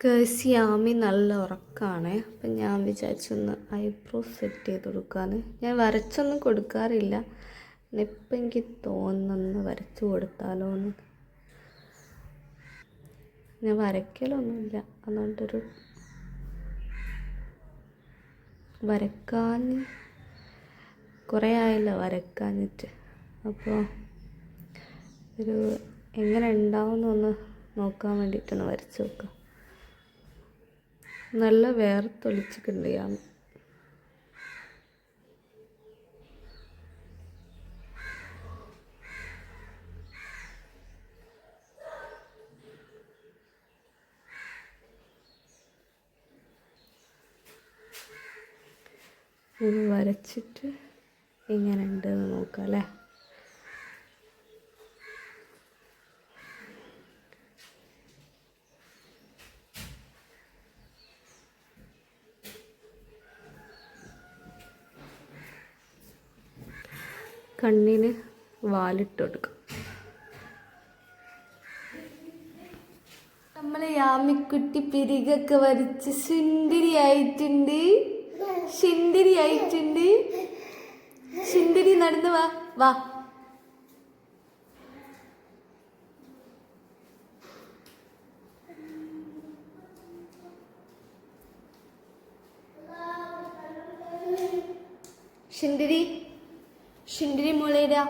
കേസിയാമി നല്ല ഉറക്കമാണ്. അപ്പം ഞാൻ വിചാരിച്ചൊന്ന് ഐബ്രോ സെറ്റ് ചെയ്ത് കൊടുക്കാമെന്ന്. ഞാൻ വരച്ചൊന്നും കൊടുക്കാറില്ല. ഇപ്പം എനിക്ക് തോന്നുന്നു വരച്ചു കൊടുത്താലോ എന്ന്. ഞാൻ വരയ്ക്കലൊന്നുമില്ല, അതുകൊണ്ടൊരു വരക്കാൻ കുറേ ആയില്ല വരക്കാഞ്ഞിട്ട്. അപ്പോൾ ഒരു എങ്ങനെ ഉണ്ടാവുമെന്നൊന്ന് നോക്കാൻ വേണ്ടിയിട്ടാണ് വരച്ച് നോക്കുക. നല്ല വേർത്തൊലിച്ചിട്ടുണ്ട് ഞാൻ. ഇത് വരച്ചിട്ട് എങ്ങനെ ഉണ്ടെന്ന് നോക്കാം അല്ലേ. കണ്ണിന് വാലിട്ട് കൊടുക്കും. നമ്മളെ യാമിക്കുട്ടി പിരികൊക്കെ വരച്ച് സുന്ദരിയായിട്ടുണ്ട്. സുന്ദരിയായിട്ടുണ്ട്. സുന്ദരി നടന്നു വാ വാ. സുന്ദരി സുന്ദരി മോളേടാ.